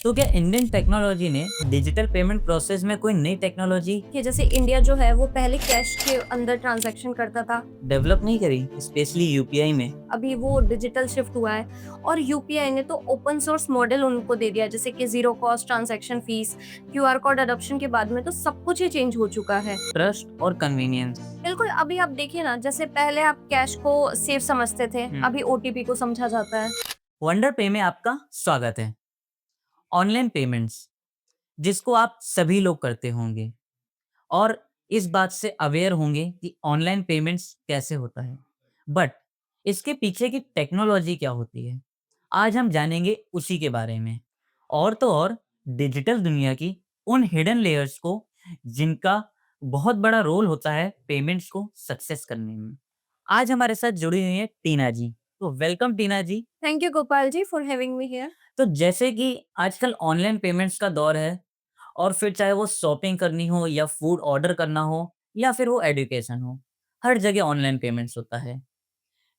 तो क्या Indian technology ने डिजिटल पेमेंट प्रोसेस में कोई नई टेक्नोलॉजी कि जैसे इंडिया जो है वो पहले कैश के अंदर ट्रांजैक्शन करता था। डेवलप नहीं करी, स्पेशली यूपीआई में? अभी वो डिजिटल शिफ्ट हुआ है और यूपीआई ने तो ओपन सोर्स मॉडल उनको दे दिया, जैसे कि zero cost transaction fees, QR code adoption के बाद में तो सब कुछ ही चेंज हो चुका है। ट्रस्ट और कन्वीनियंस। बिल्कुल, अभी आप देखिए ना, जैसे पहले आप कैश को सेफ समझते थे, अभी ओटीपी को समझा जाता है। वंडर पे में आपका स्वागत है। ऑनलाइन पेमेंट्स जिसको आप सभी लोग करते होंगे और इस बात से अवेयर होंगे कि ऑनलाइन पेमेंट्स कैसे होता है, बट इसके पीछे की टेक्नोलॉजी क्या होती है, आज हम जानेंगे उसी के बारे में। और तो और डिजिटल दुनिया की उन हिडन लेयर्स को जिनका बहुत बड़ा रोल होता है पेमेंट्स को सक्सेस करने में। आज हमारे साथ जुड़ी हुई है टीना जी। तो welcome Tina ji. Thank you Gopal ji for having me here. तो जैसे कि आजकल ऑनलाइन पेमेंट्स का दौर है और फिर चाहे वो शॉपिंग करनी हो या फूड ऑर्डर करना हो या फिर वो एजुकेशन हो, हर जगह ऑनलाइन पेमेंट्स होता है।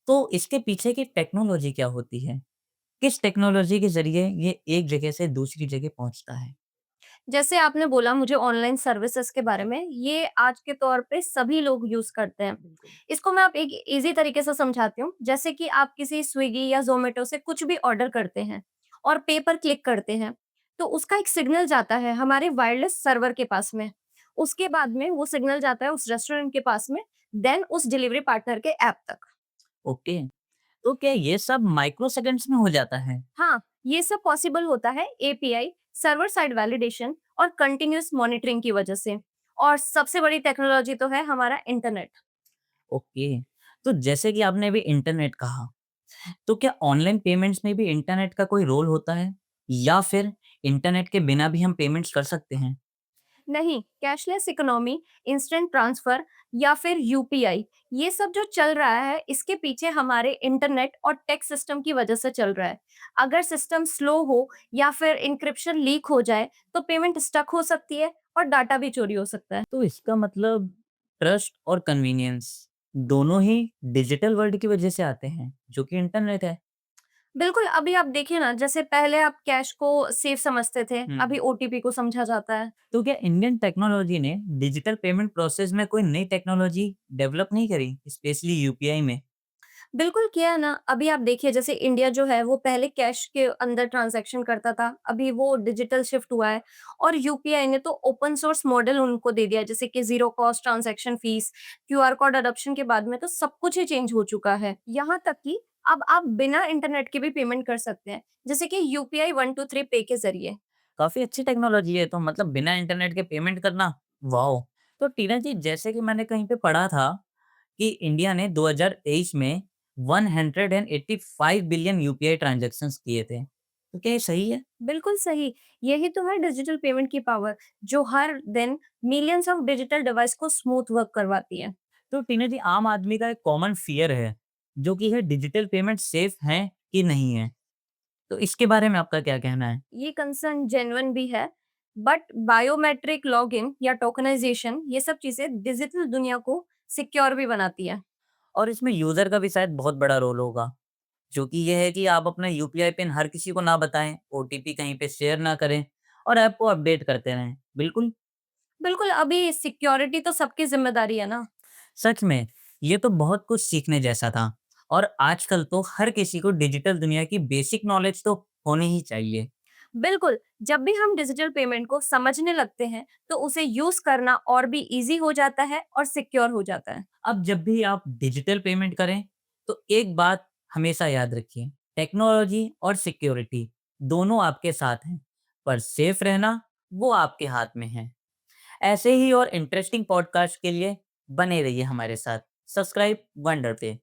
तो इसके पीछे की टेक्नोलॉजी क्या होती है? किस टेक्नोलॉजी के ज़रिए ये एक जगह से दूसरी जगह पहुँचता है? जैसे आपने बोला मुझे ऑनलाइन सर्विसेज के बारे में, ये आज के तौर पे सभी लोग यूज़ करते हैं। इसको मैं आप एक ईज़ी तरीके से समझाती हूँ। जैसे कि आप किसी स्विगी या ज़ोमैटो से कुछ भी ऑर्डर करते हैं और पे पर क्लिक करते हैं, तो उसका एक सिग्नल जाता है हमारे वायरलेस सर्वर के पास में। उसके बाद में वो सिग्नल जाता है उस रेस्टोरेंट के पास में, देन उस डिलीवरी पार्टनर के ऐप तक। ओके, तो क्या ये सब माइक्रो सेकंड्स में हो जाता है? हाँ, ये सब पॉसिबल होता है एपीआई, सर्वर साइड वैलिडेशन और कंटीन्यूअस मॉनिटरिंग की वजह से। और सबसे बड़ी टेक्नोलॉजी तो है हमारा इंटरनेट। ओके, तो जैसे कि आपने अभी इंटरनेट कहा, तो क्या ऑनलाइन पेमेंट्स में भी इंटरनेट का कोई रोल होता है? या फिर इंटरनेट के बिना भी हम पेमेंट्स कर सकते हैं? नहीं, कैशलेस इकोनॉमी, इंस्टेंट ट्रांसफर या फिर यूपीआई, ये सब जो चल रहा है इसके पीछे हमारे इंटरनेट और टेक सिस्टम की वजह से चल रहा है। अगर सिस्टम स्लो हो या फिर इंक्रिप्शन लीक हो जाए तो पेमेंट स्टक हो सकती है और डाटा भी चोरी हो सकता है। तो इसका मतलब ट्रस्ट और कन्वीनियंस दोनों ही डिजिटल वर्ल्ड की वजह से आते हैं, जो कि इंटरनेट है। बिल्कुल, अभी आप देखिए ना, जैसे पहले आप कैश को सेफ समझते थे, अभी ओटीपी को समझा जाता है। तो क्या इंडियन टेक्नोलॉजी ने डिजिटल पेमेंट प्रोसेस में कोई नई टेक्नोलॉजी डेवलप नहीं करी, स्पेशली यूपीआई में? बिल्कुल किया है ना, अभी आप देखिए जैसे इंडिया जो है वो पहले कैश के अंदर ट्रांज़ैक्शन करता था, अभी वो डिजिटल शिफ्ट हुआ है और यूपीआई ने तो ओपन सोर्स मॉडल उनको दे दिया, जैसे कि zero cost transaction fees, QR code adoption के बाद में तो सब कुछ ही चेंज हो चुका है। यहाँ तक कि अब आप बिना इंटरनेट के भी पेमेंट कर सकते हैं, जैसे कि यूपीआई 123 पे के ज़रिए। काफी अच्छी टेक्नोलॉजी है, तो मतलब बिना इंटरनेट के पेमेंट करना, वाओ! तो टीना जी, जैसे कि मैंने कहीं पे पढ़ा था कि इंडिया ने 2023 में 185 बिलियन यूपीआई ट्रांजैक्शंस किए थे। तो क्या ये सही है? बिल्कुल सही, यही तो है डिजिटल पेमेंट की पावर, जो हर दिन मिलियंस ऑफ डिजिटल डिवाइस को स्मूथ वर्क करवाती है। तो टीना जी, आम आदमी का एक कॉमन फियर है, जो कि है डिजिटल पेमेंट सेफ हैं कि नहीं है? तो इसके बारे में आपका क्या कहना है? ये कंसर्न जेन्युइन भी है, बट बायोमेट्रिक लॉगिन या टोकनाइजेशन ये सब चीजें डिजिटल दुनिया को सिक्योर भी बनाती है। और इसमें यूज़र का भी शायद बहुत बड़ा रोल होगा, जो कि ये है कि आप अपना यूपीआई पिन हर किसी को ना बताएँ, ओटीपी कहीं पे शेयर ना करें और ऐप को अपडेट करते रहें। बिल्कुल, बिल्कुल, अभी सिक्योरिटी तो सबकी जिम्मेदारी है ना। सच में ये तो बहुत कुछ सीखने जैसा था और आजकल तो हर किसी को डिजिटल दुनिया की बेसिक नॉलेज तो होनी ही चाहिए। बिल्कुल, जब भी हम डिजिटल पेमेंट को समझने लगते हैं तो उसे यूज करना और भी इजी हो जाता है और सिक्योर हो जाता है। अब जब भी आप डिजिटल पेमेंट करें, तो एक बात हमेशा याद रखिए, टेक्नोलॉजी और सिक्योरिटी दोनों आपके साथ हैं, पर सेफ रहना वो आपके हाथ में है। ऐसे ही और इंटरेस्टिंग पॉडकास्ट के लिए बने रहिए हमारे साथ। सब्सक्राइब वंडर पे।